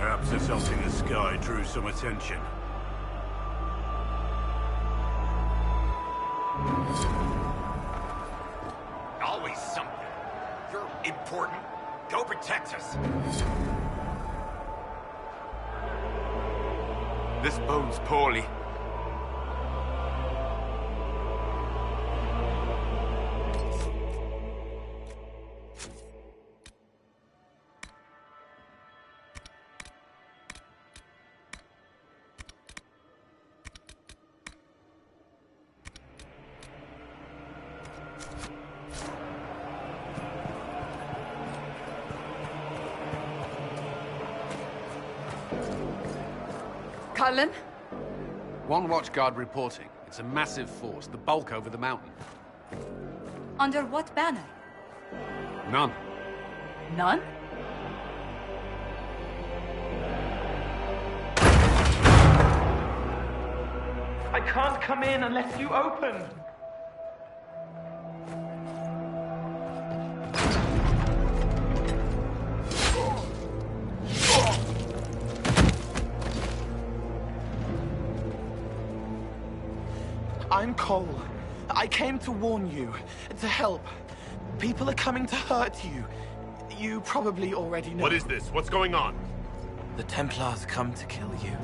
Perhaps assaulting the sky drew some attention. Always something. You're important. Go protect us. This bodes poorly. Cullen? One watchguard reporting. It's a massive force, the bulk over the mountain. Under what banner? None. None? I can't come in unless you open. I'm Cole. I came to warn you, to help. People are coming to hurt you. You probably already know. What is this? What's going on? The Templars come to kill you.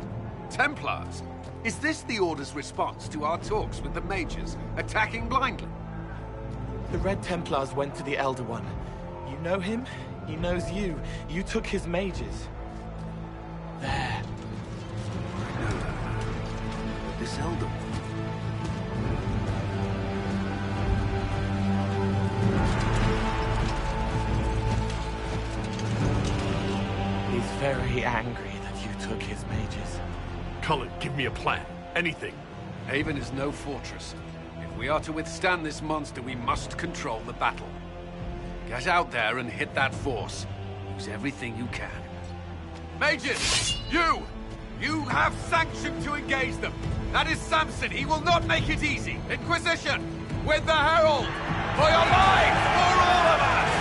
Templars? Is this the Order's response to our talks with the mages, attacking blindly? The Red Templars went to the Elder One. You know him? He knows you. You took his mages. There. I know that. This Elder One. He's very angry that you took his mages. Cullen, give me a plan. Anything. Haven is no fortress. If we are to withstand this monster, we must control the battle. Get out there and hit that force. Use everything you can. Mages! You! You have sanction to engage them! That is Samson! He will not make it easy! Inquisition! With the Herald! For your lives! For all of us!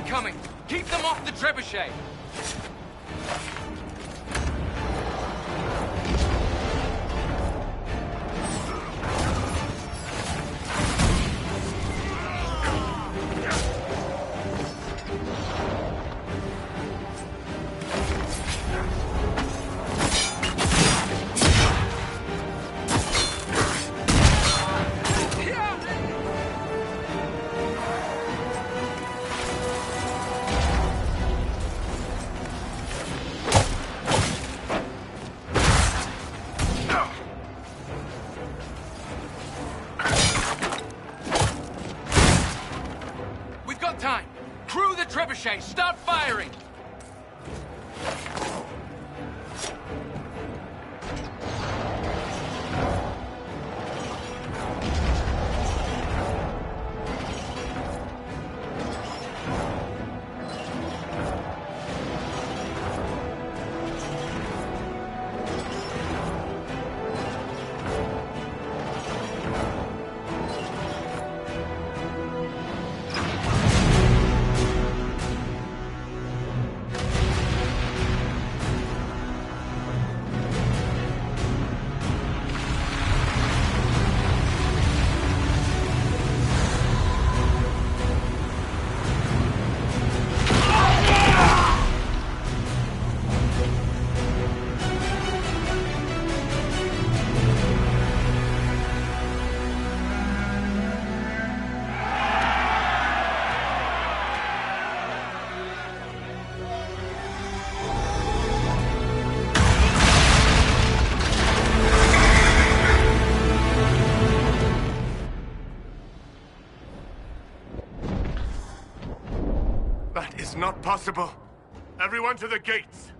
coming! Keep them off the trebuchet! Time! Crew the trebuchet! Start firing! That is not possible. Everyone to the gates.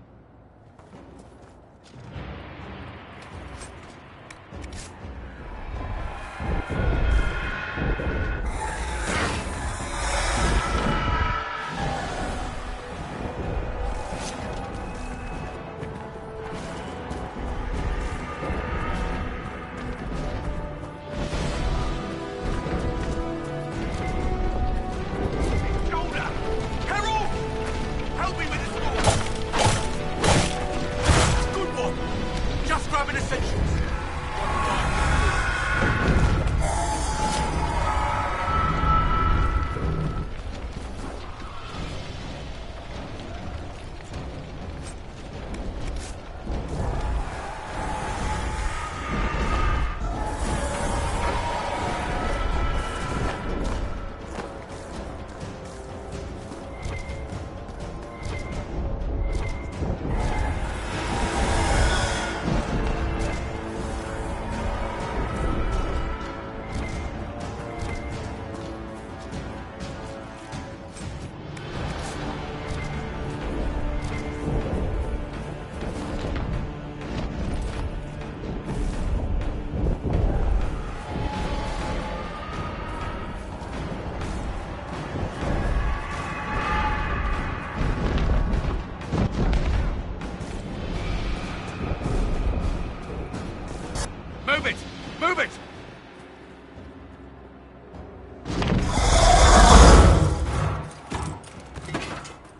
Move it! Move it!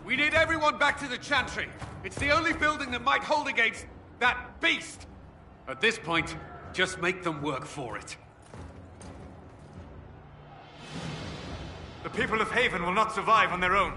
We need everyone back to the Chantry. It's the only building that might hold against that beast. At this point, just make them work for it. The people of Haven will not survive on their own.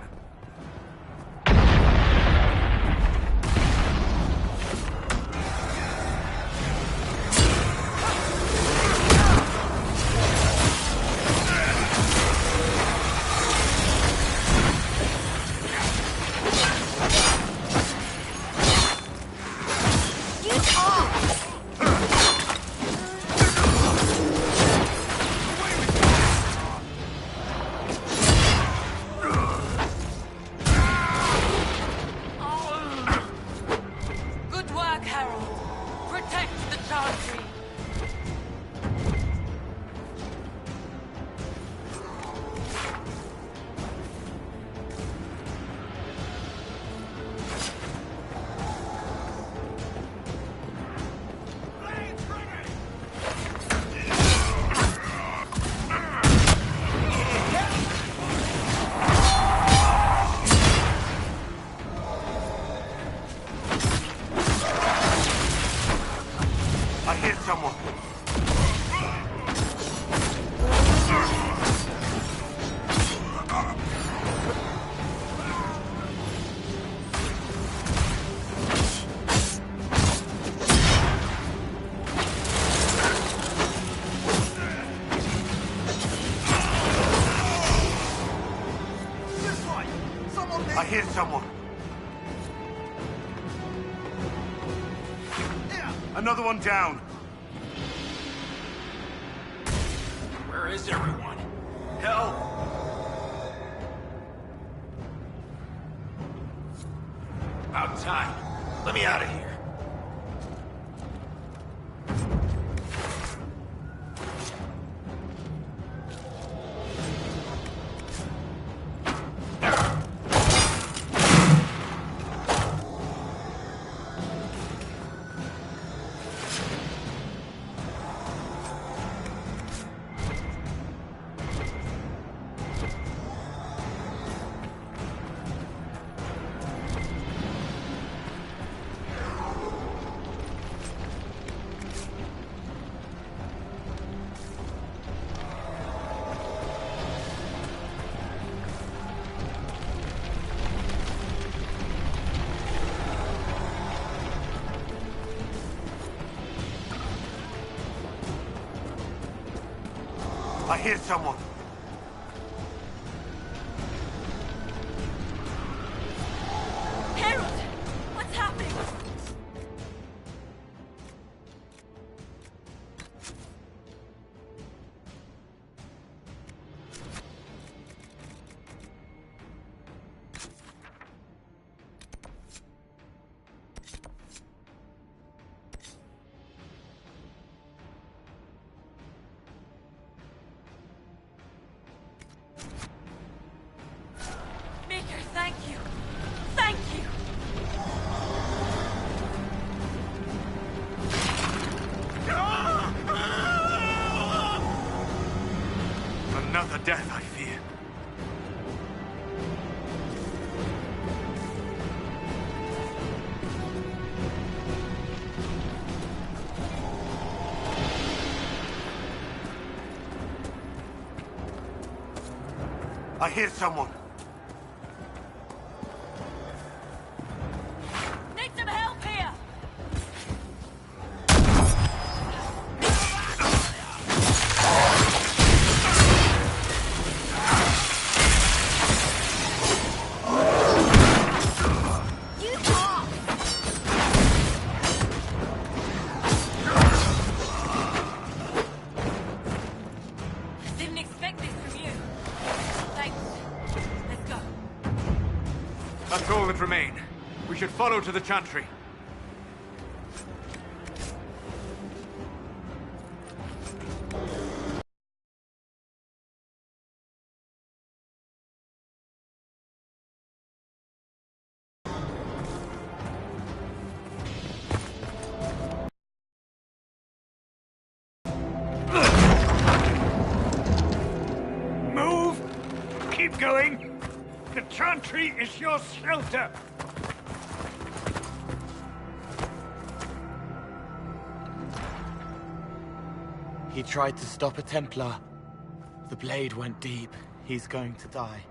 I hear someone. I hear someone. Another one down. Where is everyone? Help! About time. Let me out of here. I hear someone. Harold! What's happening? Maker, thank you. Thank you. Another death, I fear. I hear someone. Need some help here. You talk. Didn't expect this from you. Thanks. Let's go. That's all that remain. We should follow to the Chantry. Move! Keep going! The Chantry is your shelter! He tried to stop a Templar. The blade went deep. He's going to die.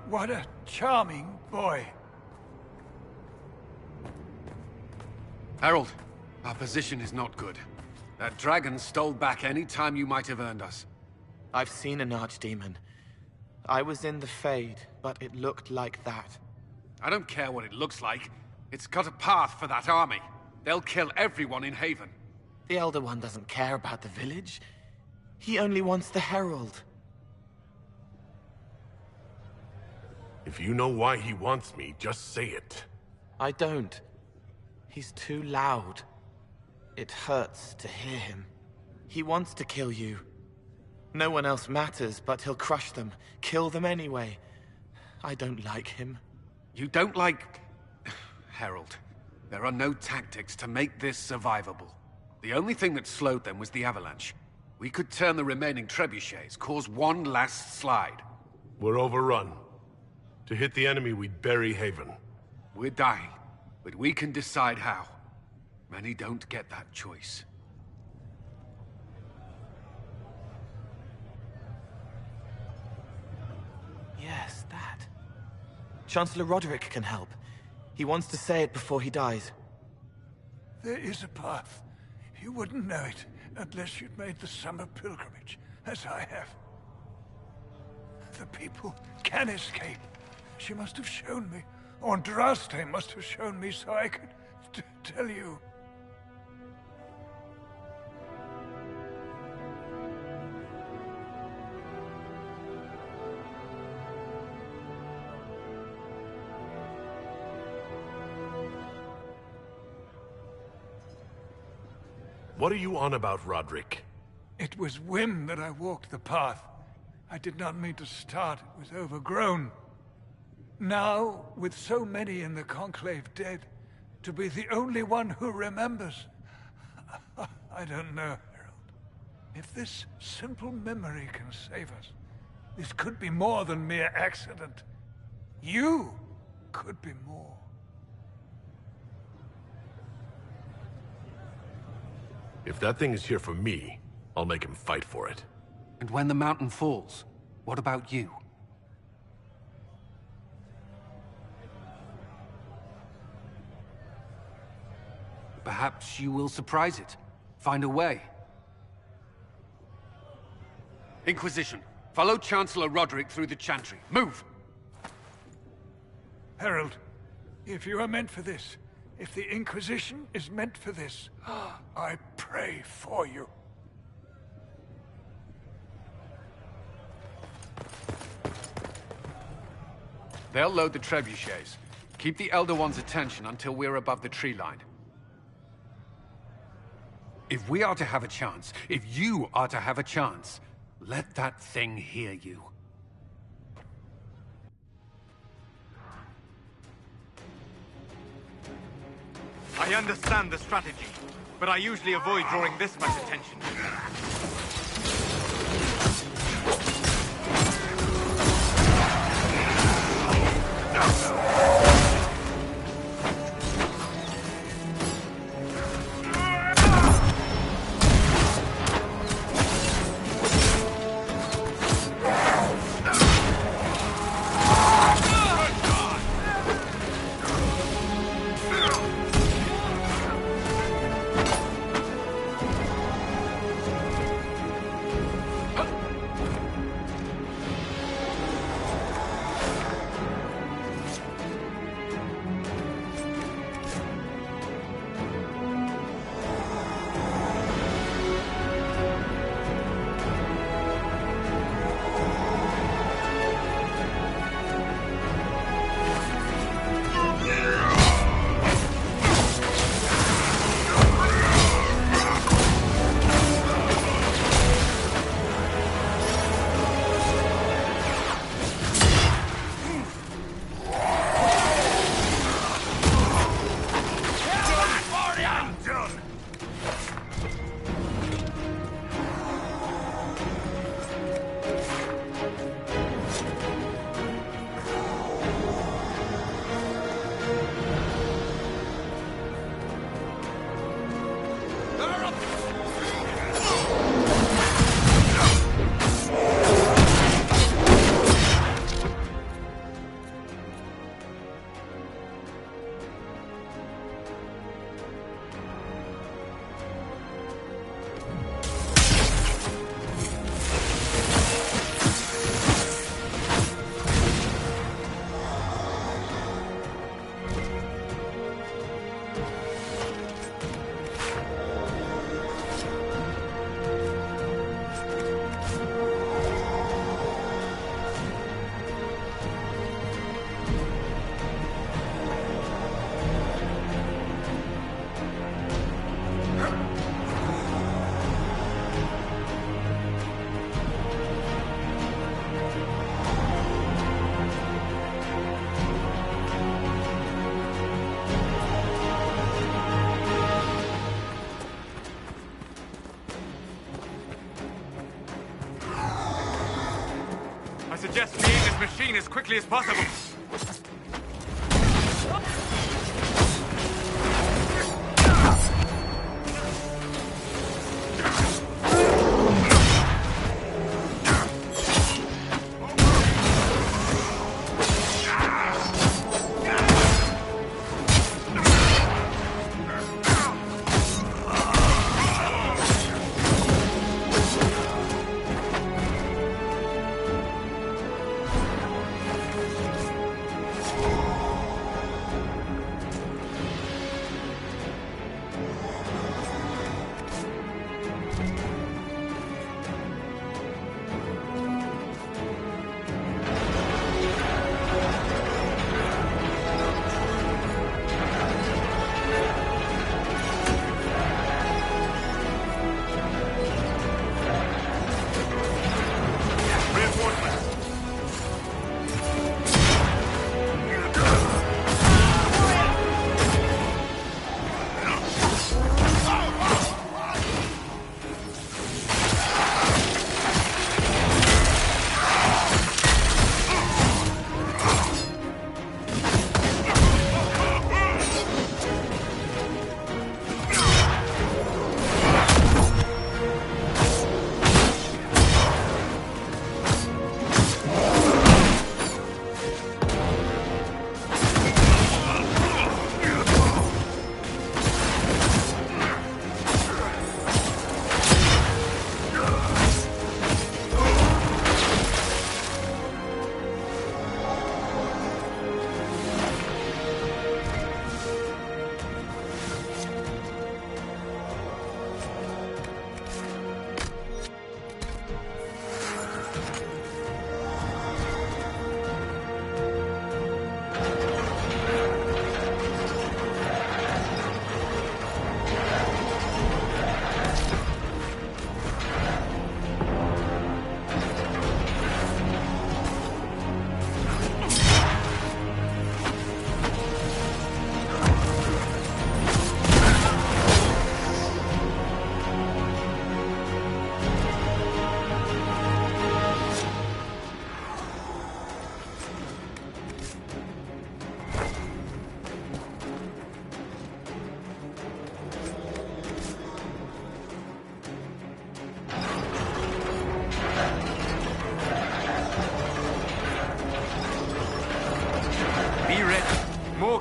What a charming boy. Harold, our position is not good. That dragon stole back any time you might have earned us. I've seen an archdemon. I was in the Fade, but it looked like that. I don't care what it looks like. It's got a path for that army. They'll kill everyone in Haven. The Elder One doesn't care about the village. He only wants the Herald. If you know why he wants me, just say it. I don't. He's too loud. It hurts to hear him. He wants to kill you. No one else matters, but he'll crush them, kill them anyway. I don't like him. You don't like... Harold, there are no tactics to make this survivable. The only thing that slowed them was the avalanche. We could turn the remaining trebuchets, cause one last slide. We're overrun. To hit the enemy, we'd bury Haven. We're dying, but we can decide how. Many don't get that choice. Yes, that. Chancellor Roderick can help. He wants to say it before he dies. There is a path. You wouldn't know it unless you'd made the summer pilgrimage, as I have. The people can escape. She must have shown me. Or Andraste must have shown me so I could tell you. What are you on about, Roderick? It was whim that I walked the path. I did not mean to start. It was overgrown. Now, with so many in the Conclave dead, to be the only one who remembers... I don't know, Herald. If this simple memory can save us, this could be more than mere accident. You could be more. If that thing is here for me, I'll make him fight for it. And when the mountain falls, what about you? Perhaps you will surprise it. Find a way. Inquisition, follow Chancellor Roderick through the Chantry. Move! Herald, if you are meant for this, if the Inquisition is meant for this, I pray for you. They'll load the trebuchets. Keep the Elder One's attention until we're above the tree line. If we are to have a chance, if you are to have a chance, let that thing hear you. I understand the strategy, but I usually avoid drawing this much attention. Suggest fleeing this machine as quickly as possible.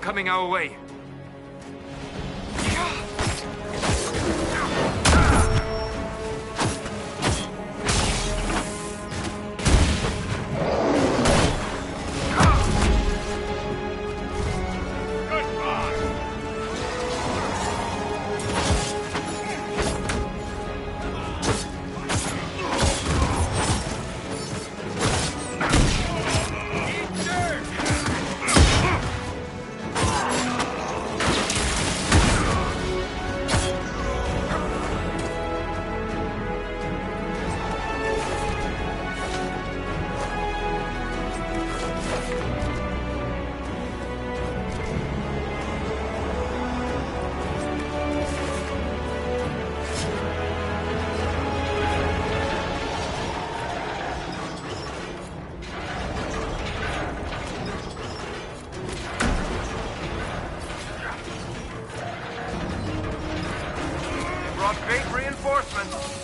coming our way. Great reinforcements.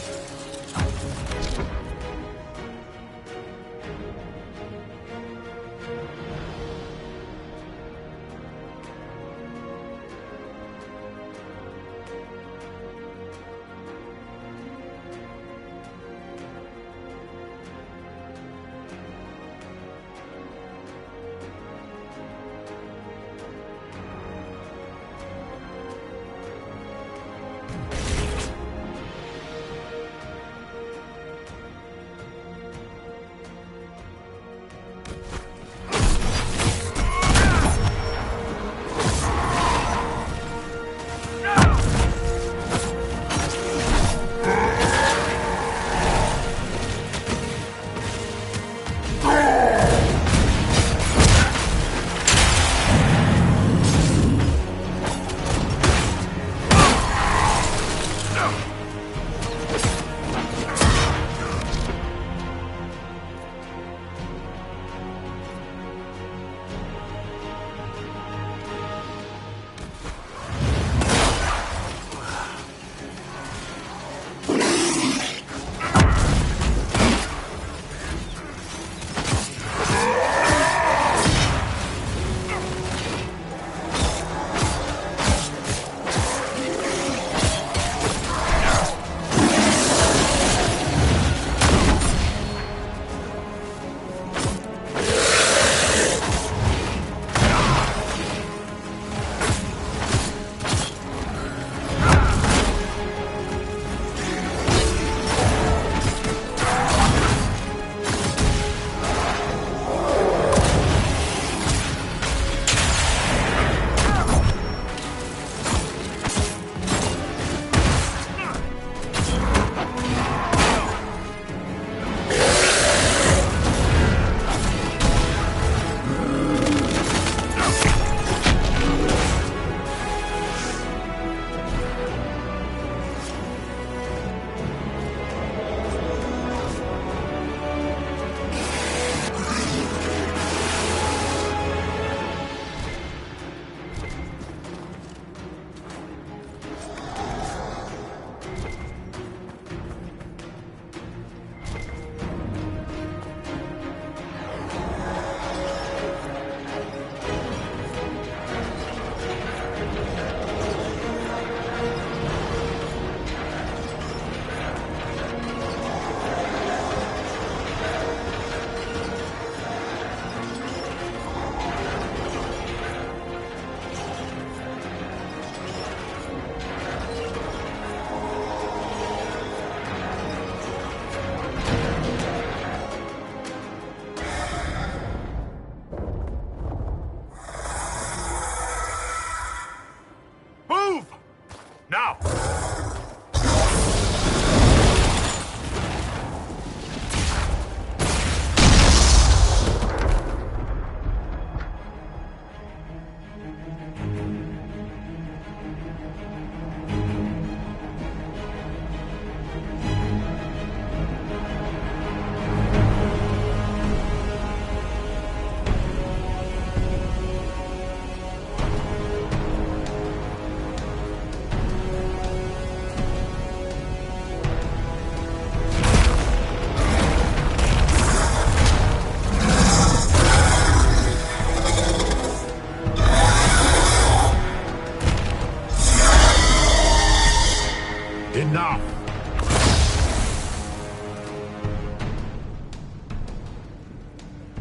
Enough!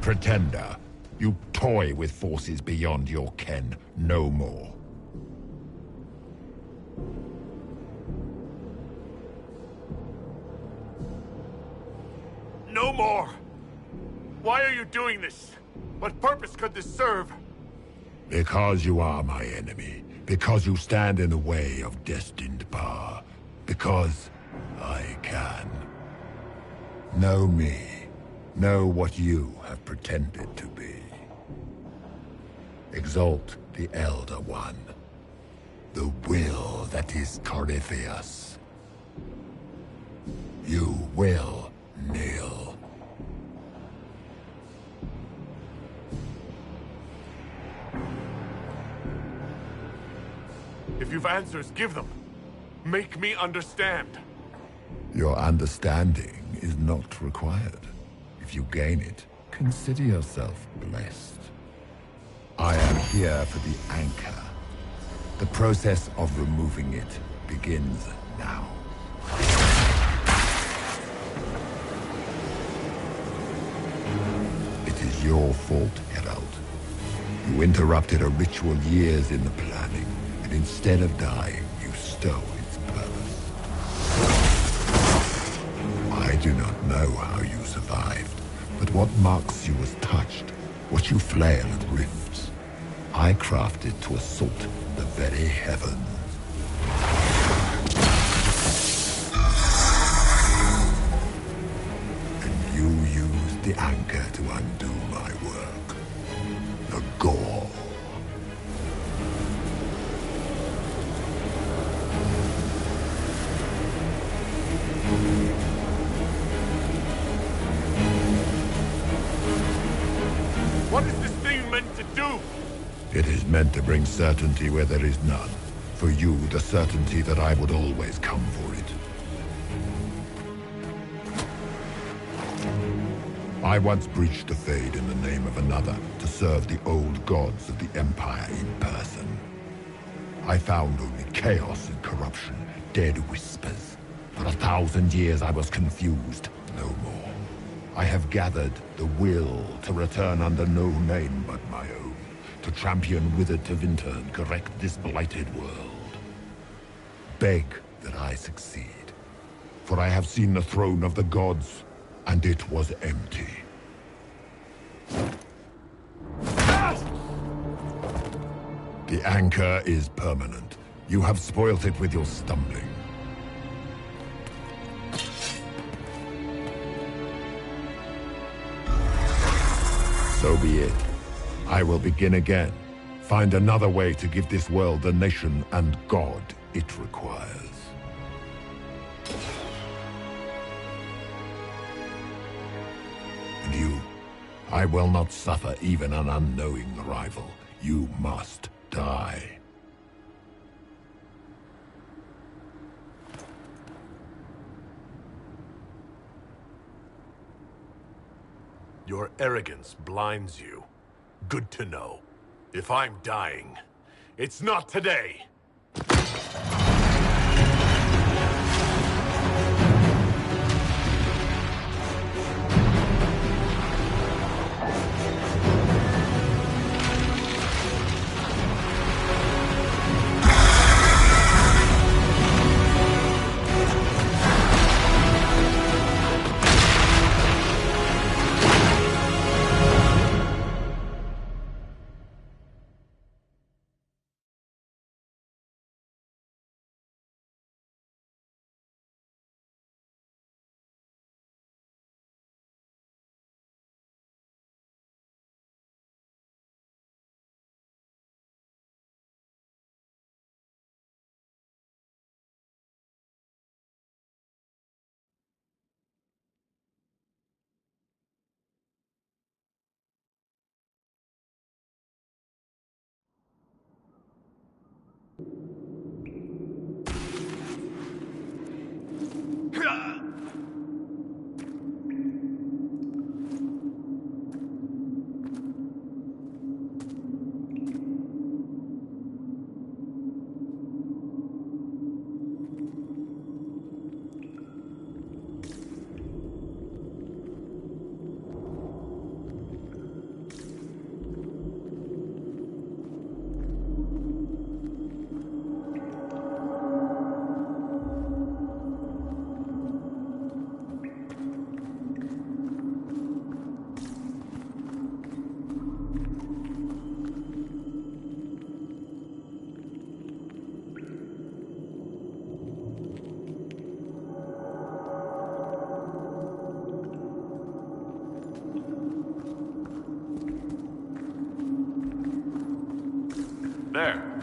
Pretender, you toy with forces beyond your ken no more. No more! Why are you doing this? What purpose could this serve? Because you are my enemy. Because you stand in the way of destined power. Because I can. Know me. Know what you have pretended to be. Exalt the Elder One. The will that is Corypheus. You will kneel. If you've answers, give them. Make me understand. Your understanding is not required. If you gain it, consider yourself blessed. I am here for the anchor. The process of removing it begins now. It is your fault, Herald. You interrupted a ritual years in the planning, and instead of dying, you stole its purpose. I do not know how you survived, but what marks you as touched, what you flail at rifts, I crafted to assault the very heavens. And you used the anchor to undo my work. The gore. What is this thing meant to do? It is meant to bring certainty where there is none. For you, the certainty that I would always come for it. I once breached the Fade in the name of another to serve the old gods of the Empire in person. I found only chaos and corruption, dead whispers. For 1,000 years I was confused, no more. I have gathered the will to return under no name but my own, to champion Withered Tevinter and correct this blighted world. Beg that I succeed, for I have seen the throne of the gods, and it was empty. The anchor is permanent. You have spoilt it with your stumbling. So be it. I will begin again. Find another way to give this world the nation and God it requires. And you, I will not suffer even an unknowing rival. You must die. Your arrogance blinds you. Good to know. If I'm dying, it's not today. There.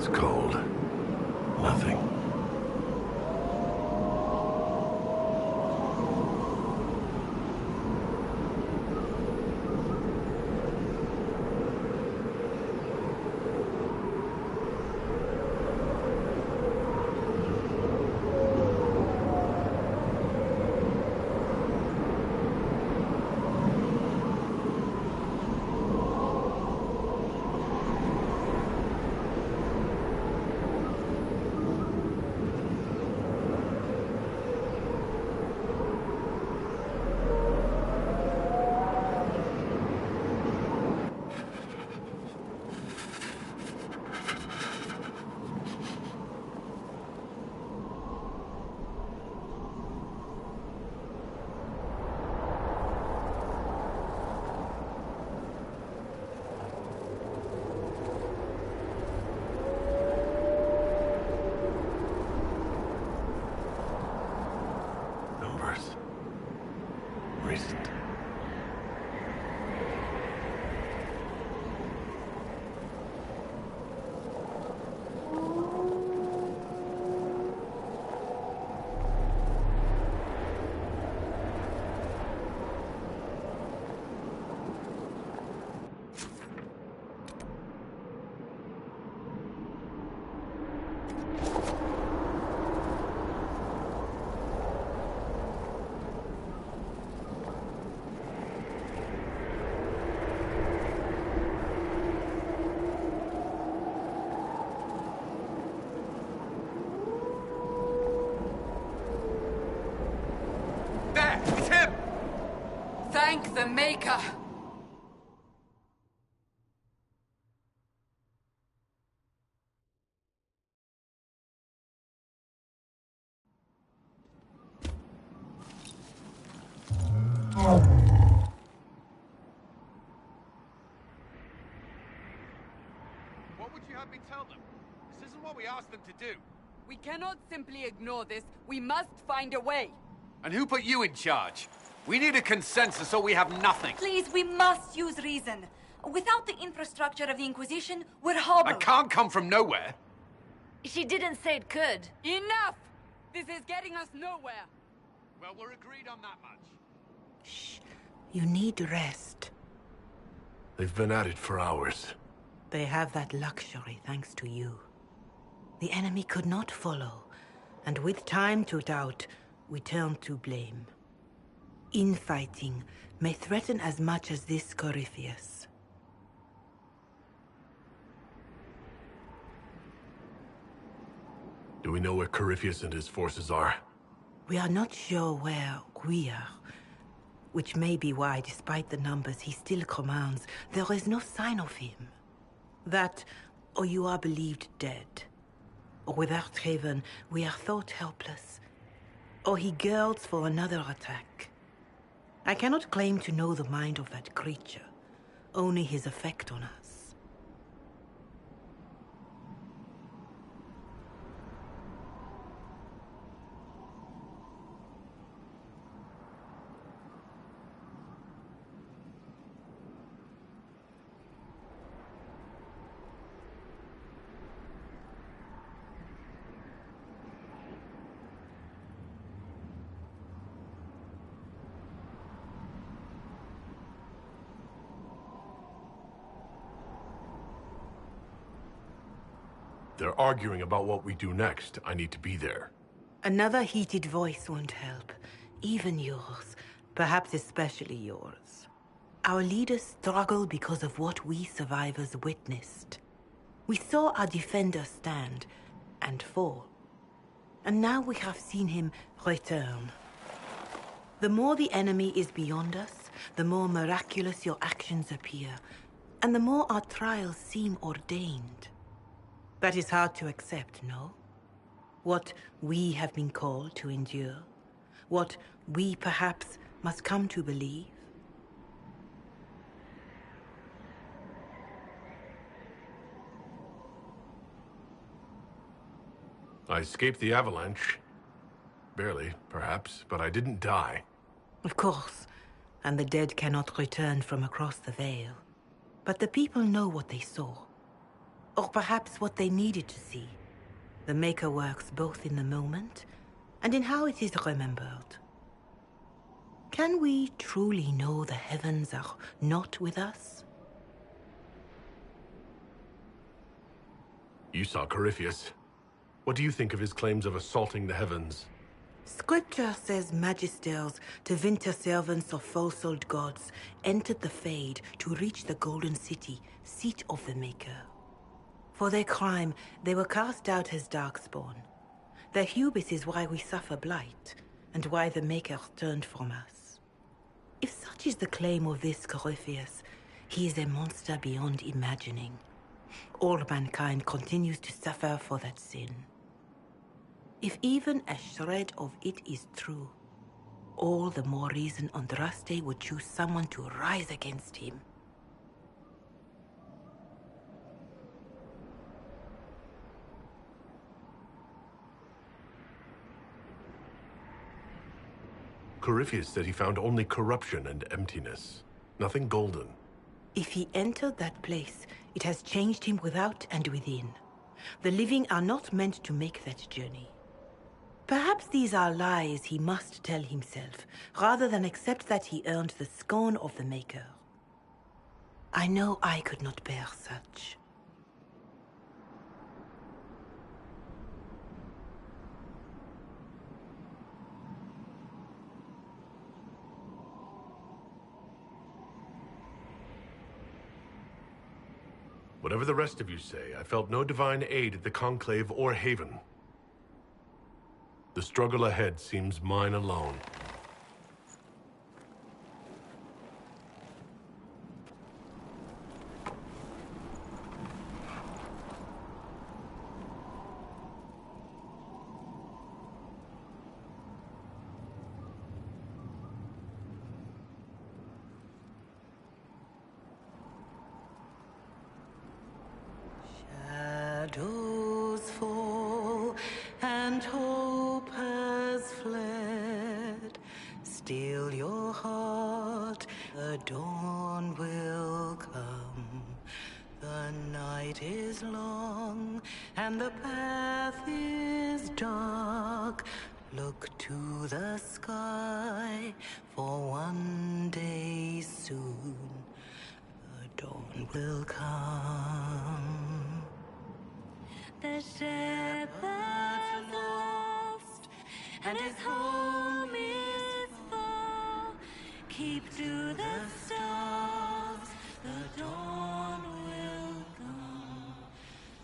It's cold. Nothing. Recent. Thank the Maker! What would you have me tell them? This isn't what we asked them to do. We cannot simply ignore this. We must find a way. And who put you in charge? We need a consensus or we have nothing. Please, we must use reason. Without the infrastructure of the Inquisition, we're hobbled. I can't come from nowhere. She didn't say it could. Enough! This is getting us nowhere. Well, we're agreed on that much. Shh. You need rest. They've been at it for hours. They have that luxury thanks to you. The enemy could not follow, and with time to doubt, we turn to blame. Infighting may threaten as much as this Corypheus. Do we know where Corypheus and his forces are? We are not sure where we are, which may be why, despite the numbers he still commands, there is no sign of him. That, or you are believed dead. Or without Haven, we are thought helpless. Or he girds for another attack. I cannot claim to know the mind of that creature, only his effect on us. They're arguing about what we do next. I need to be there. Another heated voice won't help. Even yours. Perhaps especially yours. Our leaders struggle because of what we survivors witnessed. We saw our defender stand and fall. And now we have seen him return. The more the enemy is beyond us, the more miraculous your actions appear, and the more our trials seem ordained. That is hard to accept, no? What we have been called to endure. What we perhaps must come to believe. I escaped the avalanche. Barely, perhaps, but I didn't die. Of course, and the dead cannot return from across the veil. But the people know what they saw. Or perhaps what they needed to see. The Maker works both in the moment and in how it is remembered. Can we truly know the heavens are not with us? You saw Corypheus. What do you think of his claims of assaulting the heavens? Scripture says magisters, divinter servants of false-old gods, entered the Fade to reach the Golden City, seat of the Maker. For their crime, they were cast out as Darkspawn. Their hubris is why we suffer blight, and why the Maker turned from us. If such is the claim of this Corypheus, he is a monster beyond imagining. All mankind continues to suffer for that sin. If even a shred of it is true, all the more reason Andraste would choose someone to rise against him. Corypheus said he found only corruption and emptiness. Nothing golden. If he entered that place, it has changed him without and within. The living are not meant to make that journey. Perhaps these are lies he must tell himself, rather than accept that he earned the scorn of the Maker. I know I could not bear such. Whatever the rest of you say, I felt no divine aid at the Conclave or Haven. The struggle ahead seems mine alone. Still your heart, the dawn will come. The night is long, and the path is dark. Look to the sky, for one day soon, the dawn will come. The shepherd's lost, and his home is far. Keep to the stars, the dawn will come.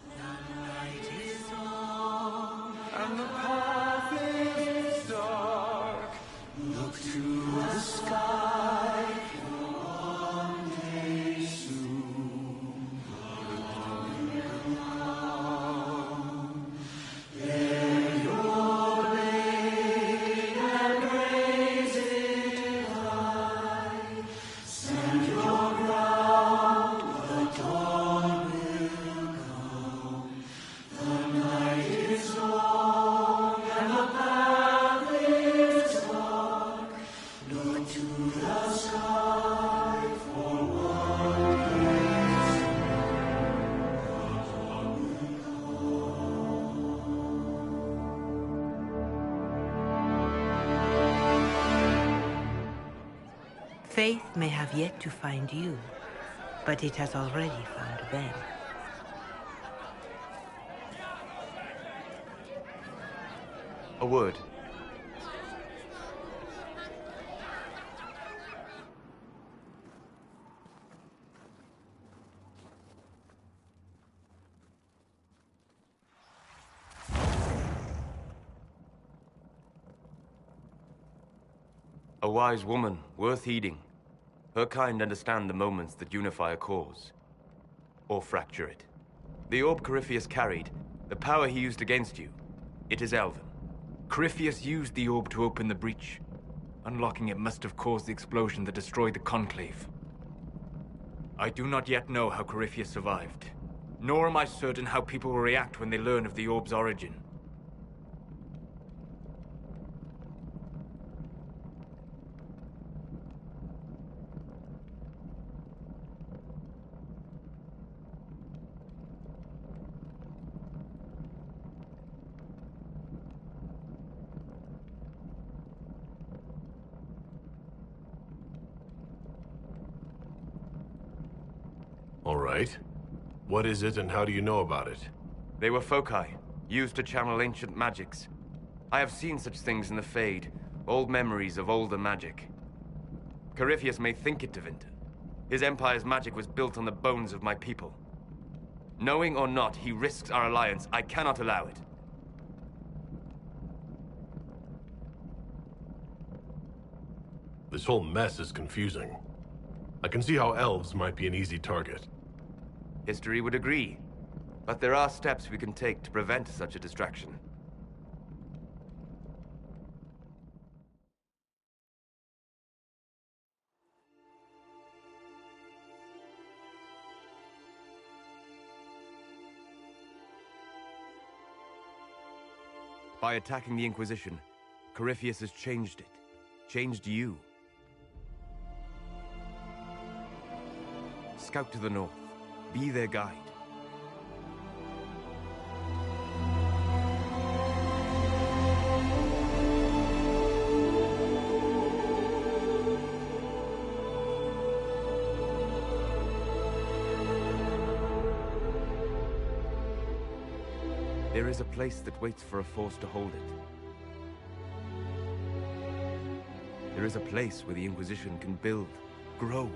The night is long, and the path is dark. Look to the sky, for one day soon, the dawn will come. Bear your blade and raise it high. Stand your ground, the dawn will come. The night is long, and the path is dark. Look to the sky, for one day Faith may have yet to find you, but it has already found them. A word. A wise woman, worth heeding. Her kind understand the moments that unify a cause. Or fracture it. The orb Corypheus carried, the power he used against you, it is Elven. Corypheus used the orb to open the breach. Unlocking it must have caused the explosion that destroyed the Conclave. I do not yet know how Corypheus survived, nor am I certain how people will react when they learn of the orb's origin. All right. What is it and how do you know about it? They were foci, used to channel ancient magics. I have seen such things in the Fade, old memories of older magic. Corypheus may think it Tevinter. His empire's magic was built on the bones of my people. Knowing or not, he risks our alliance. I cannot allow it. This whole mess is confusing. I can see how elves might be an easy target. History would agree. But there are steps we can take to prevent such a distraction. By attacking the Inquisition, Corypheus has changed it. Changed you. Scout to the north. Be their guide. There is a place that waits for a force to hold it. There is a place where the Inquisition can build, grow.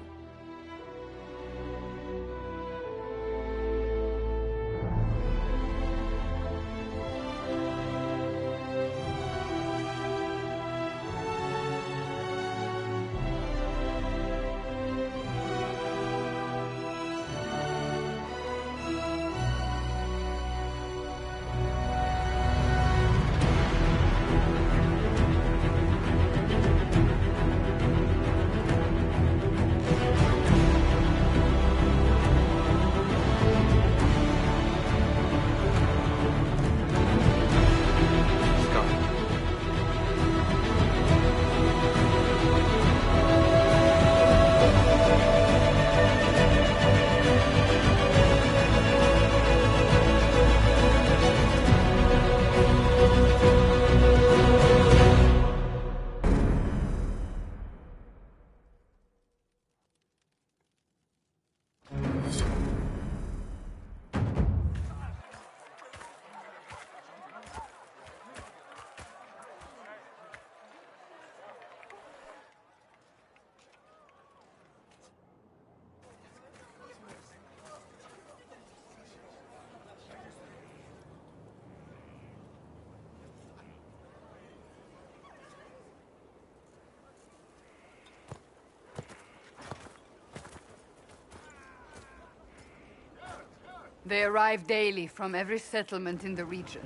They arrive daily from every settlement in the region.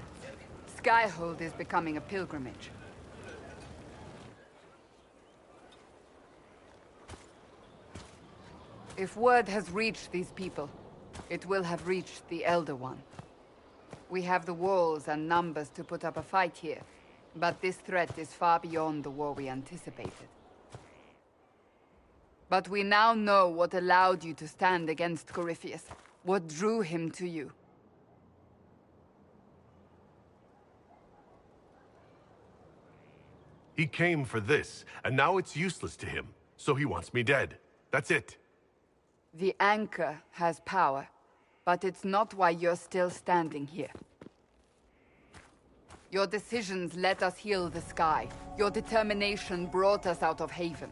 Skyhold is becoming a pilgrimage. If word has reached these people, it will have reached the Elder One. We have the walls and numbers to put up a fight here, but this threat is far beyond the war we anticipated. But we now know what allowed you to stand against Corypheus, what drew him to you. He came for this, and now it's useless to him, so he wants me dead. That's it. The Anchor has power, but it's not why you're still standing here. Your decisions let us heal the sky. Your determination brought us out of Haven.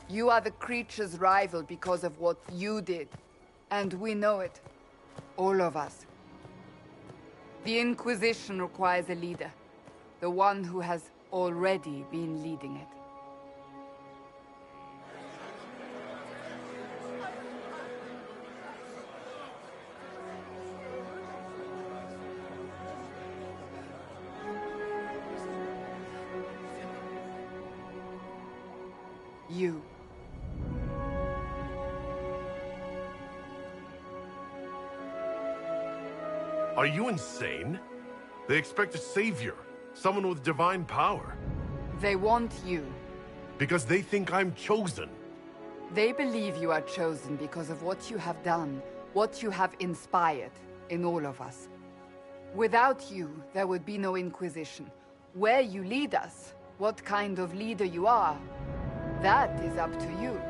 You are the creature's rival because of what you did. And we know it. All of us. The Inquisition requires a leader. The one who has already been leading it. You. Are you insane? They expect a savior, someone with divine power. They want you. Because they think I'm chosen. They believe you are chosen because of what you have done, what you have inspired in all of us. Without you, there would be no Inquisition. Where you lead us, what kind of leader you are, that is up to you.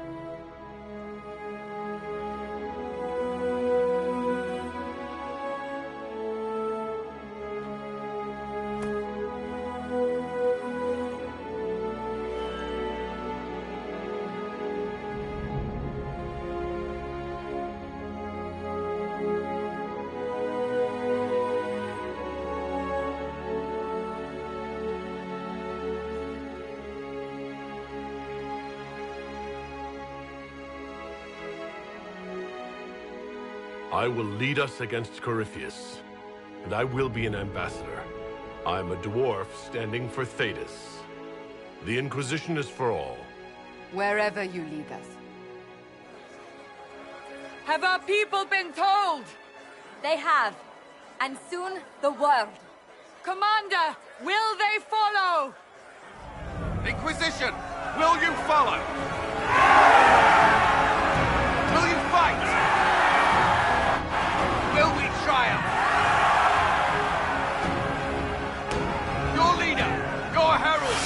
I will lead us against Corypheus, and I will be an ambassador. I'm a dwarf standing for Thedas. The Inquisition is for all. Wherever you lead us. Have our people been told? They have. And soon, the world. Commander, will they follow? Inquisition, will you follow? Will you fight? Will we triumph? Your leader, your herald,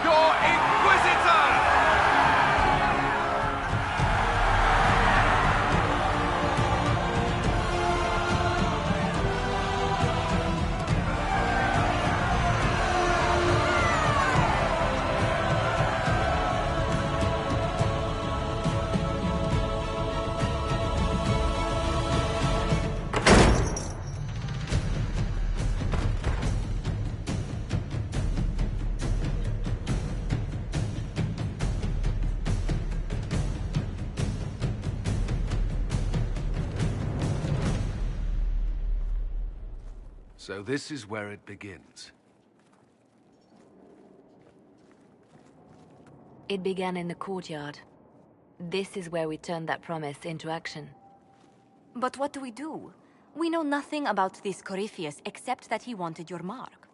your Inquisitor! So this is where it begins. It began in the courtyard. This is where we turned that promise into action. But what do we do? We know nothing about this Corypheus except that he wanted your mark.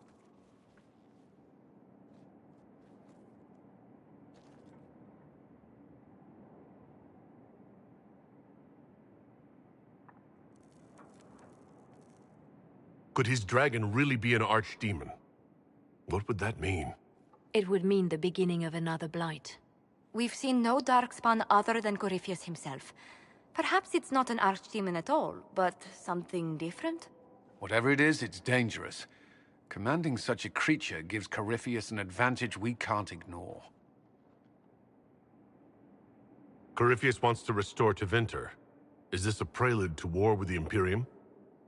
Could his dragon really be an archdemon? What would that mean? It would mean the beginning of another blight. We've seen no Darkspawn other than Corypheus himself. Perhaps it's not an archdemon at all, but something different? Whatever it is, it's dangerous. Commanding such a creature gives Corypheus an advantage we can't ignore. Corypheus wants to restore Tevinter. Is this a prelude to war with the Imperium?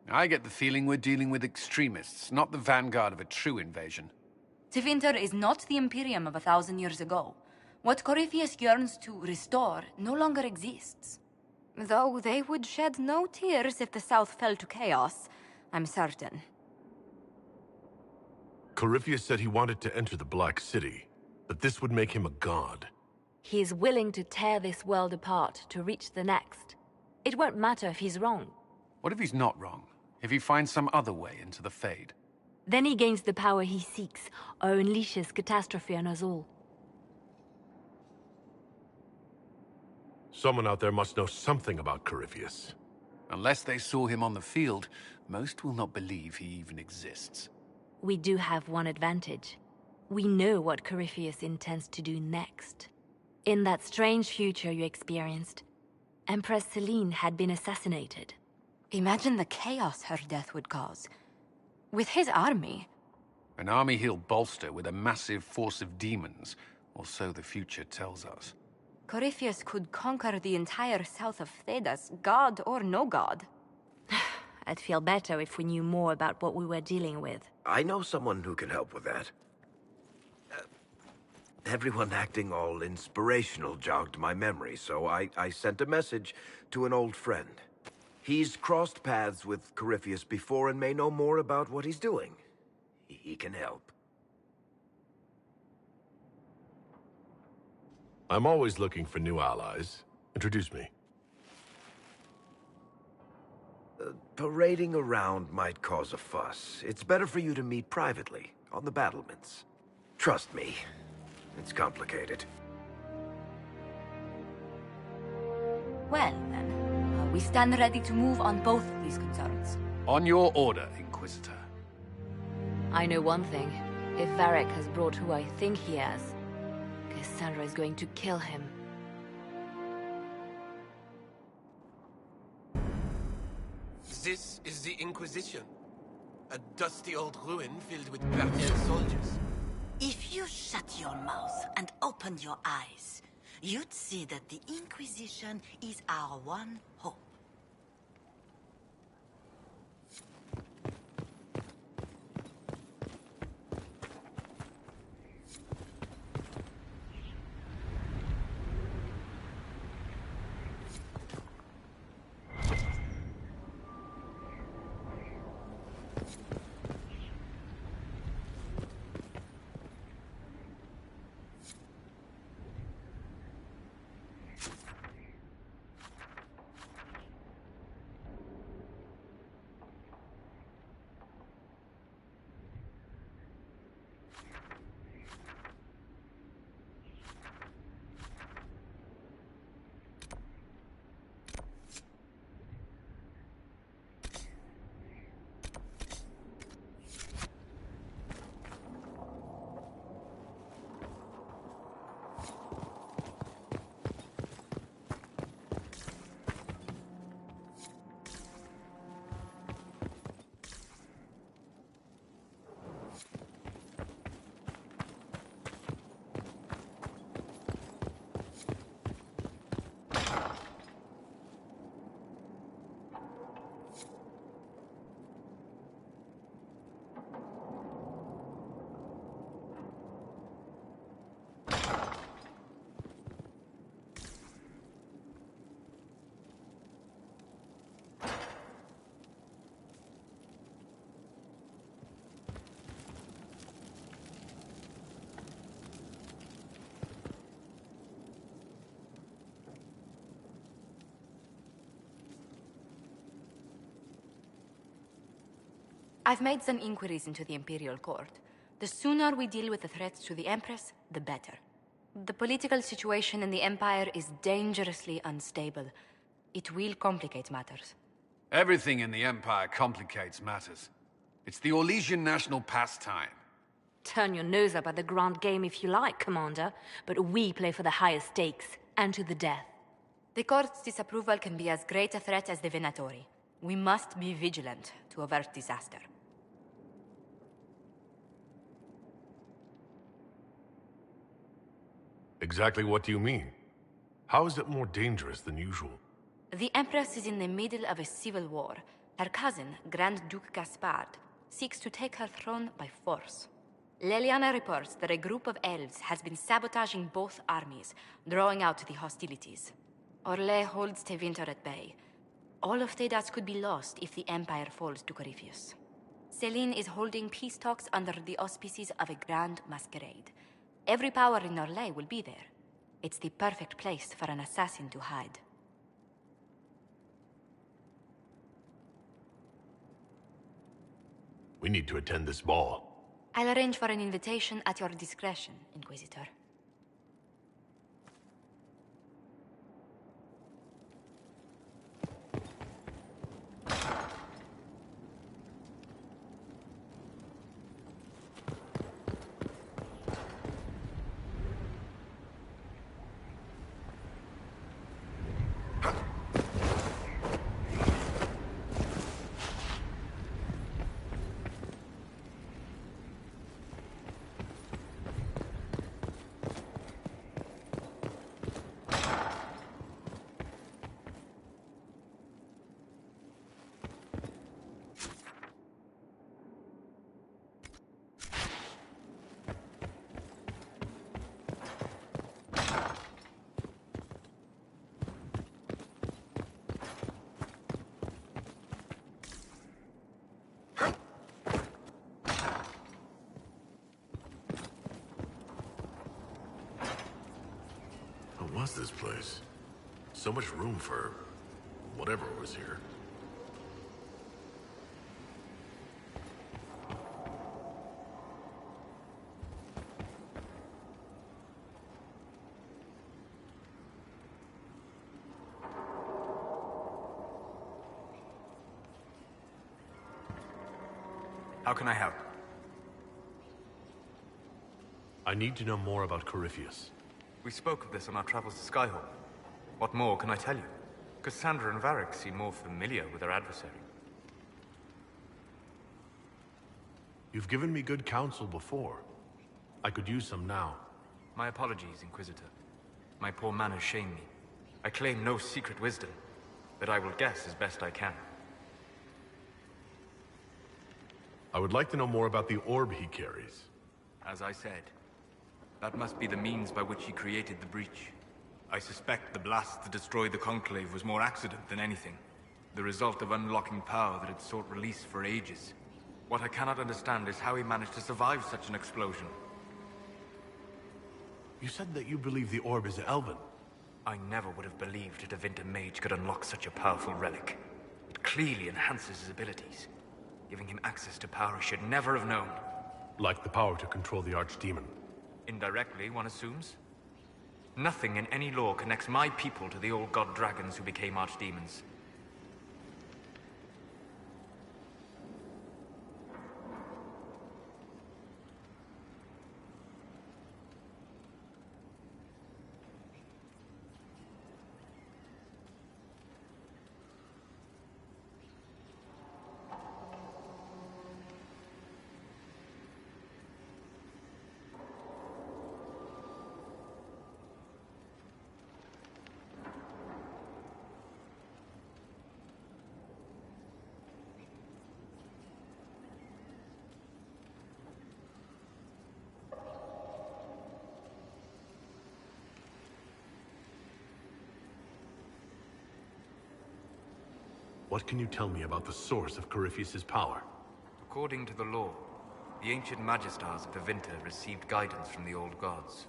I get the feeling we're dealing with extremists, not the vanguard of a true invasion. Tevinter is not the Imperium of 1,000 years ago. What Corypheus yearns to restore no longer exists. Though they would shed no tears if the South fell to chaos, I'm certain. Corypheus said he wanted to enter the Black City, but this would make him a god. He is willing to tear this world apart to reach the next. It won't matter if he's wrong. What if he's not wrong? If he finds some other way into the Fade? Then he gains the power he seeks, or unleashes catastrophe on us all. Someone out there must know something about Corypheus. Unless they saw him on the field, most will not believe he even exists. We do have one advantage. We know what Corypheus intends to do next. In that strange future you experienced, Empress Celine had been assassinated. Imagine the chaos her death would cause. With his army. An army he'll bolster with a massive force of demons, or so the future tells us. Corypheus could conquer the entire south of Thedas, god or no god. I'd feel better if we knew more about what we were dealing with. I know someone who can help with that. Everyone acting all inspirational jogged my memory, so I sent a message to an old friend. He's crossed paths with Corypheus before and may know more about what he's doing. He can help. I'm always looking for new allies. Introduce me. Parading around might cause a fuss. It's better for you to meet privately, on the battlements. Trust me, it's complicated. Well, then, we stand ready to move on both of these concerns. On your order, Inquisitor. I know one thing. If Varric has brought who I think he has, Cassandra is going to kill him. This is the Inquisition. A dusty old ruin filled with Bernier soldiers. If you shut your mouth and opened your eyes, you'd see that the Inquisition is our one hope. I've made some inquiries into the Imperial Court. The sooner we deal with the threats to the Empress, the better. The political situation in the Empire is dangerously unstable. It will complicate matters. Everything in the Empire complicates matters. It's the Orlesian national pastime. Turn your nose up at the grand game if you like, Commander, but we play for the highest stakes, and to the death. The Court's disapproval can be as great a threat as the Venatori. We must be vigilant to avert disaster. Exactly what do you mean? How is it more dangerous than usual? The Empress is in the middle of a civil war. Her cousin, Grand Duke Gaspard, seeks to take her throne by force. Leliana reports that a group of elves has been sabotaging both armies, drawing out the hostilities. Orlais holds Tevinter at bay. All of Thedas could be lost if the Empire falls to Corypheus. Selene is holding peace talks under the auspices of a grand masquerade. Every power in Orlais will be there. It's the perfect place for an assassin to hide. We need to attend this ball. I'll arrange for an invitation at your discretion, Inquisitor. What was this place? So much room for whatever was here. How can I help? I need to know more about Corypheus. We spoke of this on our travels to Skyhawk. What more can I tell you? Cassandra and Varric seem more familiar with their adversary. You've given me good counsel before. I could use some now. My apologies, Inquisitor. My poor manners shame me. I claim no secret wisdom, but I will guess as best I can. I would like to know more about the orb he carries. As I said, that must be the means by which he created the breach. I suspect the blast that destroyed the Conclave was more accident than anything. The result of unlocking power that had sought release for ages. What I cannot understand is how he managed to survive such an explosion. You said that you believe the orb is Elven. I never would have believed a Tevinter mage could unlock such a powerful relic. It clearly enhances his abilities, giving him access to power he should never have known. Like the power to control the Archdemon. Indirectly, one assumes. Nothing in any law connects my people to the old god dragons who became archdemons. What can you tell me about the source of Corypheus's power? According to the law, the ancient Magistars of Tevinter received guidance from the old gods.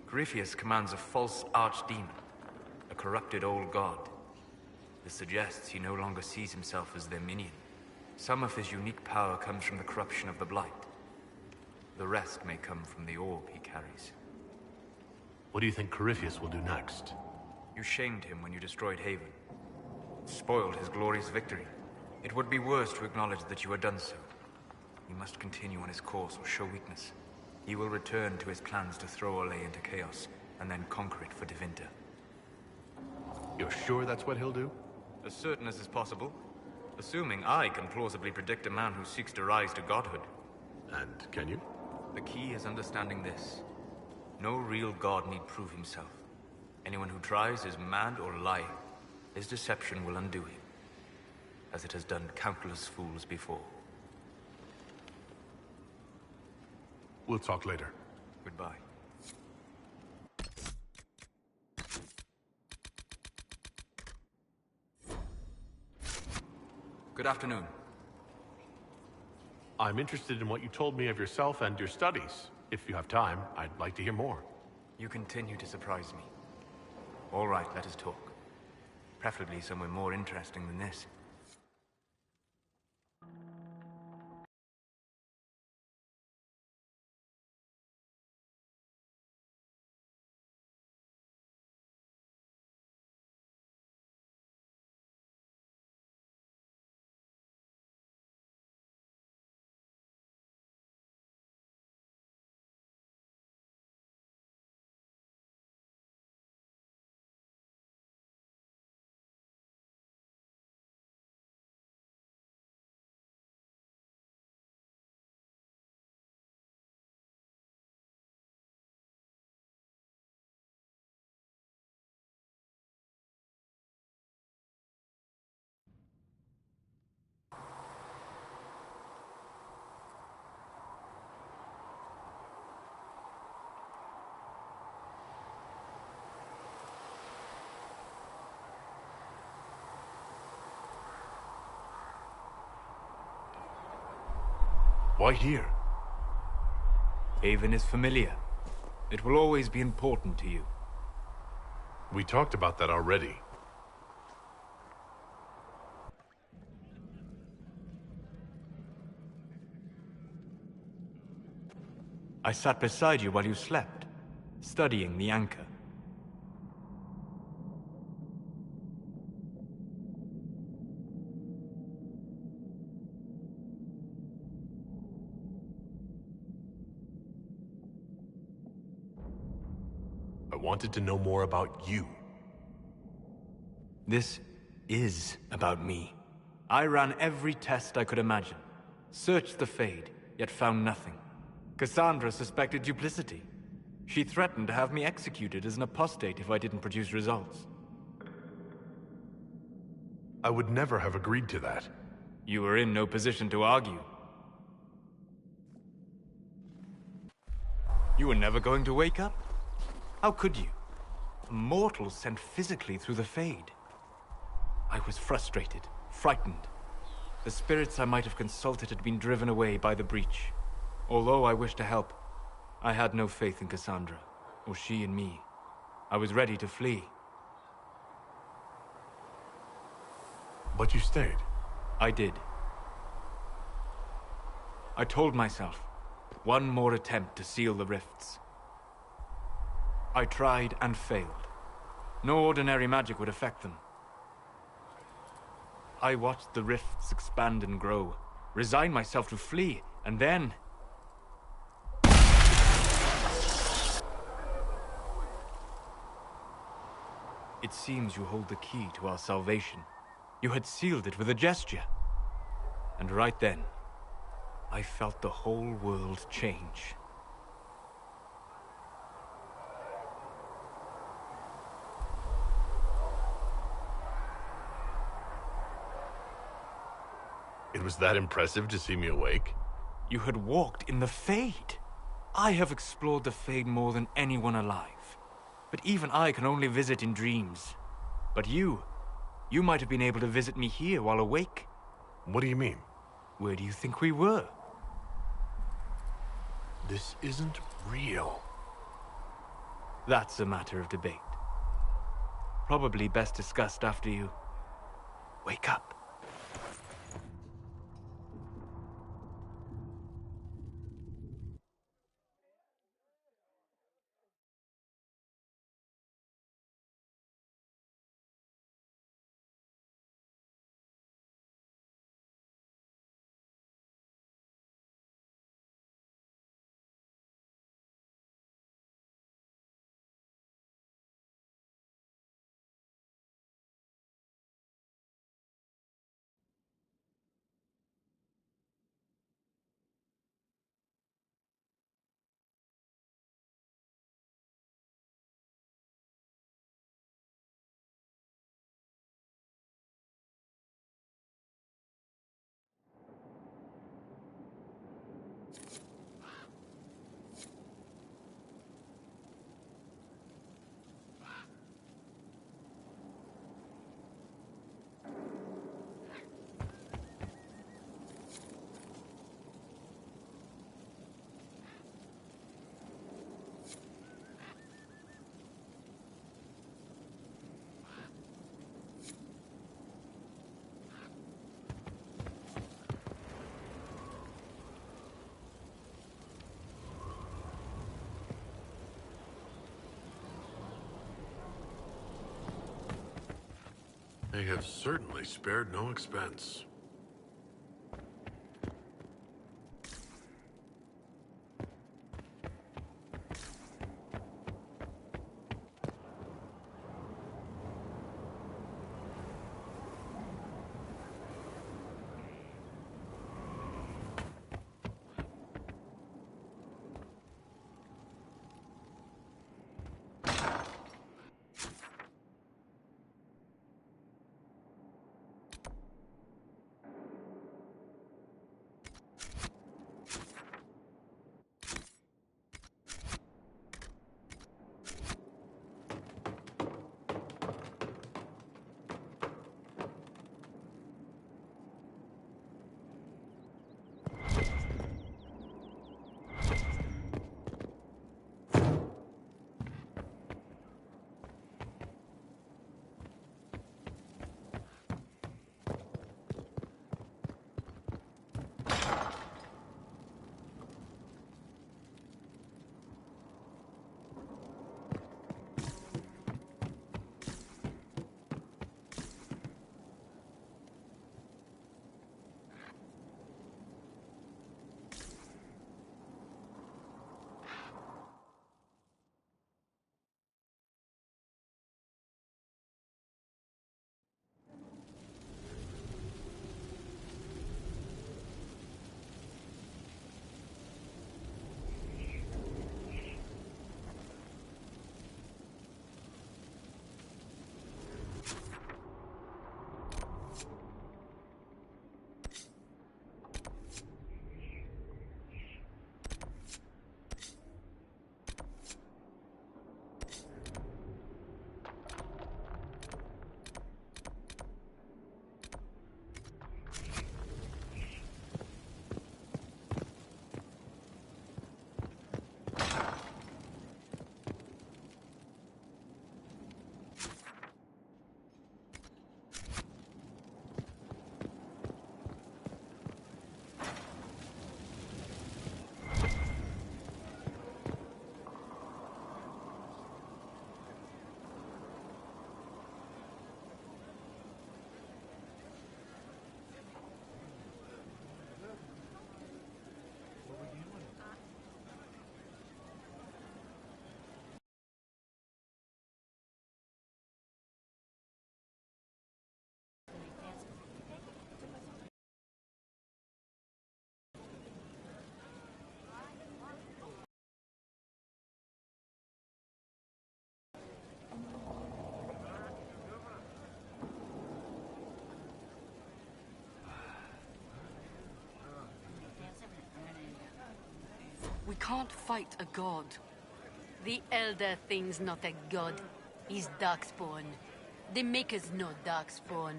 Corypheus commands a false archdemon, a corrupted old god. This suggests he no longer sees himself as their minion. Some of his unique power comes from the corruption of the Blight. The rest may come from the orb he carries. What do you think Corypheus will do next? You shamed him when you destroyed Haven. Spoiled his glorious victory. It would be worse to acknowledge that you had done so. He must continue on his course or show weakness. He will return to his plans to throw Orlais into chaos, and then conquer it for Tevinter. You're sure that's what he'll do? As certain as is possible. Assuming I can plausibly predict a man who seeks to rise to godhood. And can you? The key is understanding this. No real god need prove himself. Anyone who tries is mad or lying. His deception will undo him, as it has done countless fools before. We'll talk later. Goodbye. Good afternoon. I'm interested in what you told me of yourself and your studies. If you have time, I'd like to hear more. You continue to surprise me. All right, let us talk. Preferably somewhere more interesting than this. Why here? Haven is familiar. It will always be important to you. We talked about that already. I sat beside you while you slept, studying the anchor. I wanted to know more about you. This is about me. I ran every test I could imagine. Searched the Fade, yet found nothing. Cassandra suspected duplicity. She threatened to have me executed as an apostate if I didn't produce results. I would never have agreed to that. You were in no position to argue. You were never going to wake up? How could you? A mortal sent physically through the Fade. I was frustrated, frightened. The spirits I might have consulted had been driven away by the breach. Although I wished to help, I had no faith in Cassandra, or she in me. I was ready to flee. But you stayed. I did. I told myself, one more attempt to seal the rifts. I tried and failed. No ordinary magic would affect them. I watched the rifts expand and grow, resigned myself to flee, and then... It seems you hold the key to our salvation. You had sealed it with a gesture. And right then, I felt the whole world change. It was that impressive to see me awake? You had walked in the Fade. I have explored the Fade more than anyone alive. But even I can only visit in dreams. But you might have been able to visit me here while awake. What do you mean? Where do you think we were? This isn't real. That's a matter of debate. Probably best discussed after you wake up. They have certainly spared no expense. We can't fight a god. The Elder Thing's not a god. He's Darkspawn. The Maker's no Darkspawn.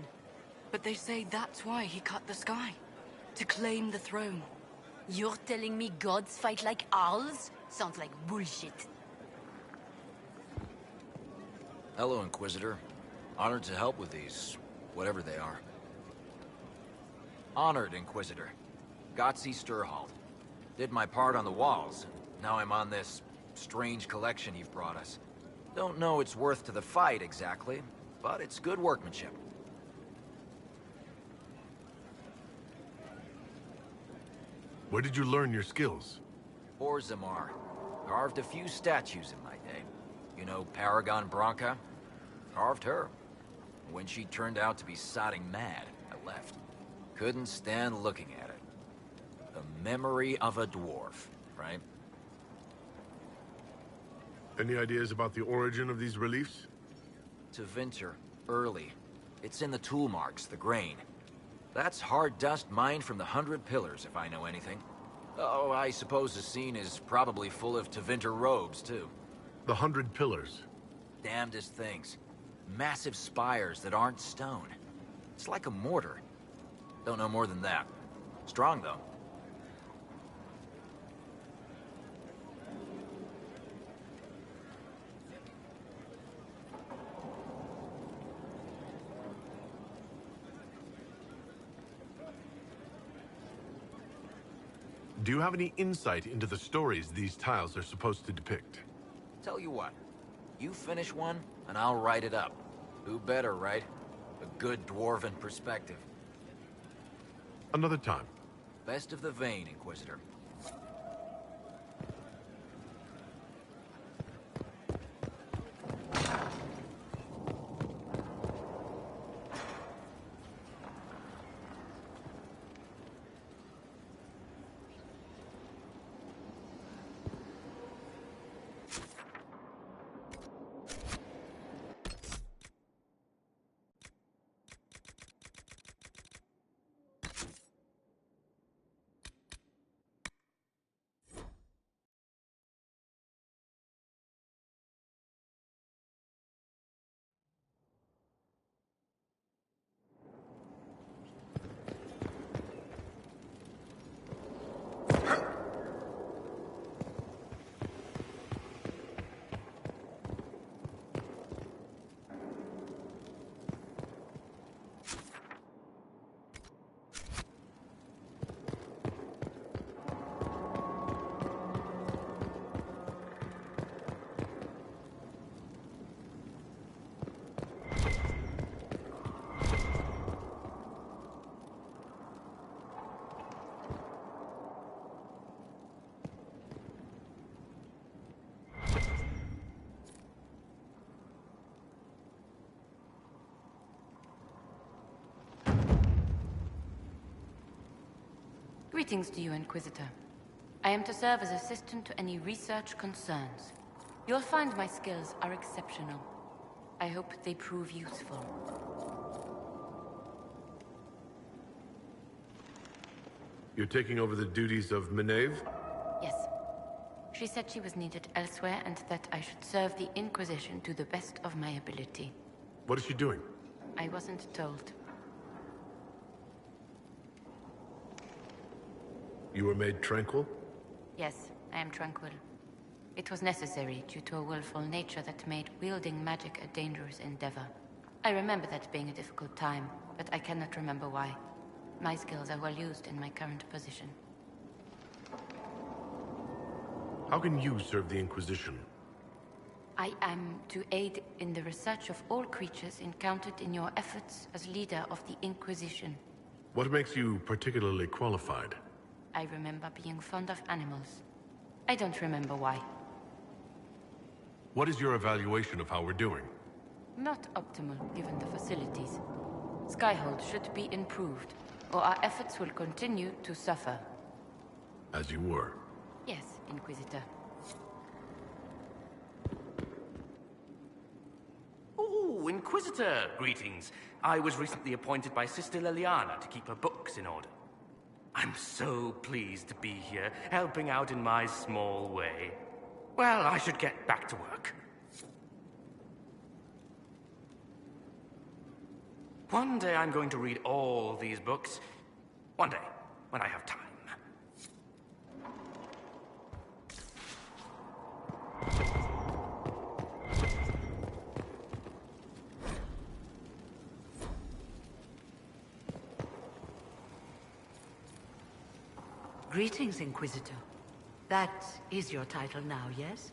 But they say that's why he cut the sky. To claim the throne. You're telling me gods fight like owls? Sounds like bullshit. Hello, Inquisitor. Honored to help with these, whatever they are. Honored, Inquisitor. Gotzi Sturhald. Did my part on the walls. Now I'm on this strange collection you've brought us. Don't know its worth to the fight, exactly, but it's good workmanship. Where did you learn your skills? Orzammar. Carved a few statues in my day. You know Paragon Branca? Carved her. When she turned out to be sodding mad, I left. Couldn't stand looking at it. The memory of a dwarf, right? Any ideas about the origin of these reliefs? Tevinter, early. It's in the tool marks, the grain. That's hard dust mined from the 100 Pillars, if I know anything. Oh, I suppose the scene is probably full of Tevinter robes, too. The 100 Pillars? Damnedest things. Massive spires that aren't stone. It's like a mortar. Don't know more than that. Strong, though. Do you have any insight into the stories these tiles are supposed to depict? Tell you what. You finish one, and I'll write it up. Who better, right? A good dwarven perspective. Another time. Best of the vein, Inquisitor. Greetings to you, Inquisitor. I am to serve as assistant to any research concerns. You'll find my skills are exceptional. I hope they prove useful. You're taking over the duties of Maeve? Yes. She said she was needed elsewhere and that I should serve the Inquisition to the best of my ability. What is she doing? I wasn't told. You were made tranquil? Yes, I am tranquil. It was necessary due to a willful nature that made wielding magic a dangerous endeavor. I remember that being a difficult time, but I cannot remember why. My skills are well used in my current position. How can you serve the Inquisition? I am to aid in the research of all creatures encountered in your efforts as leader of the Inquisition. What makes you particularly qualified? I remember being fond of animals. I don't remember why. What is your evaluation of how we're doing? Not optimal, given the facilities. Skyhold should be improved, or our efforts will continue to suffer. As you were. Yes, Inquisitor. Oh, Inquisitor, greetings. I was recently appointed by Sister Leliana to keep her books in order. I'm so pleased to be here, helping out in my small way. Well, I should get back to work. One day I'm going to read all these books. One day, when I have time. Greetings, Inquisitor. That is your title now, yes?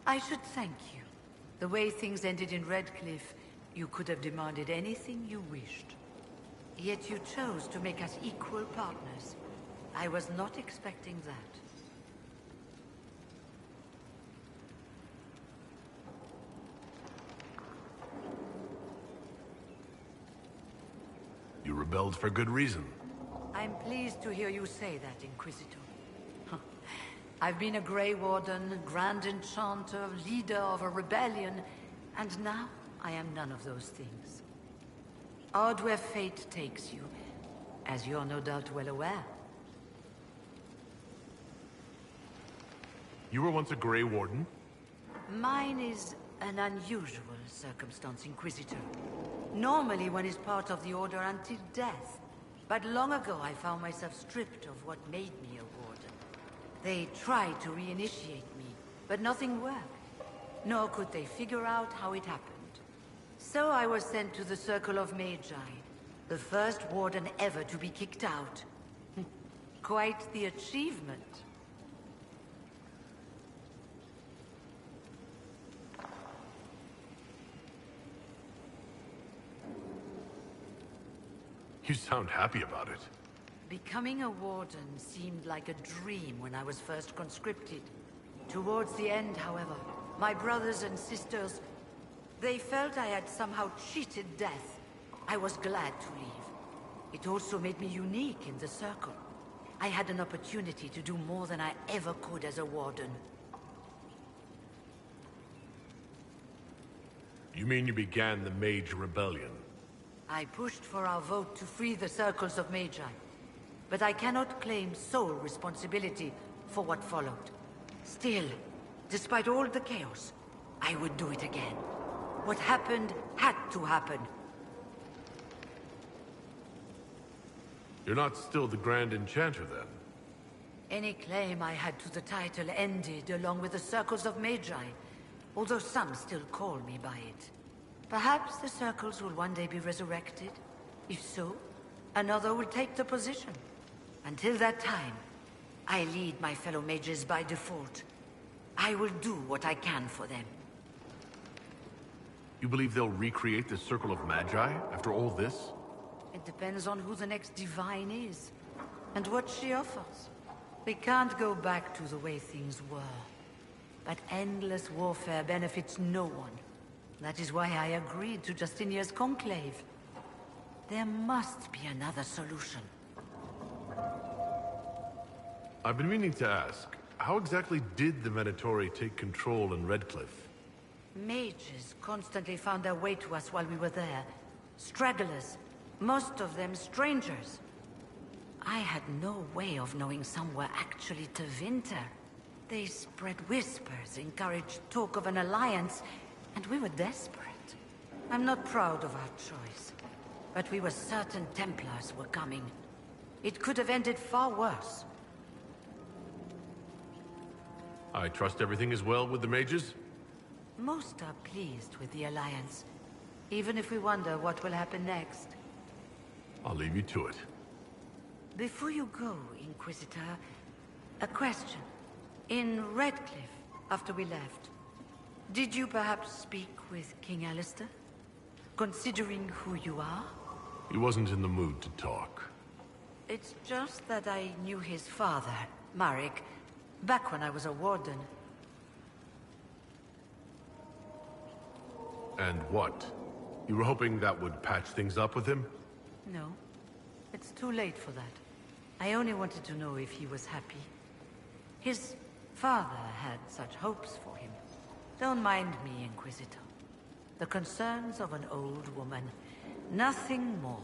I should thank you. The way things ended in Redcliffe, you could have demanded anything you wished. Yet you chose to make us equal partners. I was not expecting that. You rebelled for good reason. I'm pleased to hear you say that, Inquisitor. I've been a Grey Warden, Grand Enchanter, leader of a rebellion, and now I am none of those things. Odd where fate takes you, as you're no doubt well aware. You were once a Grey Warden? Mine is an unusual circumstance, Inquisitor. Normally one is part of the Order until death. But long ago I found myself stripped of what made me a warden. They tried to reinitiate me, but nothing worked. Nor could they figure out how it happened. So I was sent to the Circle of Magi, the first warden ever to be kicked out. Quite the achievement. You sound happy about it. Becoming a warden seemed like a dream when I was first conscripted. Towards the end, however, my brothers and sisters, they felt I had somehow cheated death. I was glad to leave. It also made me unique in the Circle. I had an opportunity to do more than I ever could as a warden. You mean you began the Mage Rebellion? I pushed for our vote to free the Circles of Magi, but I cannot claim sole responsibility for what followed. Still, despite all the chaos, I would do it again. What happened had to happen. You're not still the Grand Enchanter, then? Any claim I had to the title ended along with the Circles of Magi, although some still call me by it. Perhaps the Circles will one day be resurrected. If so, another will take the position. Until that time, I lead my fellow mages by default. I will do what I can for them. You believe they'll recreate the Circle of Magi after all this? It depends on who the next divine is, and what she offers. We can't go back to the way things were. But endless warfare benefits no one. That is why I agreed to Justinia's conclave. There must be another solution. I've been meaning to ask, how exactly did the Venatori take control in Redcliffe? Mages constantly found their way to us while we were there. Stragglers, most of them strangers. I had no way of knowing some were actually Tevinter. They spread whispers, encouraged talk of an alliance, and we were desperate. I'm not proud of our choice, but we were certain Templars were coming. It could have ended far worse. I trust everything is well with the mages? Most are pleased with the alliance, even if we wonder what will happen next. I'll leave you to it. Before you go, Inquisitor, a question. In Redcliffe, after we left, did you perhaps speak with King Alistair? Considering who you are? He wasn't in the mood to talk. It's just that I knew his father, Marek, back when I was a warden. And what? You were hoping that would patch things up with him? No. It's too late for that. I only wanted to know if he was happy. His father had such hopes for him. Don't mind me, Inquisitor. The concerns of an old woman. Nothing more.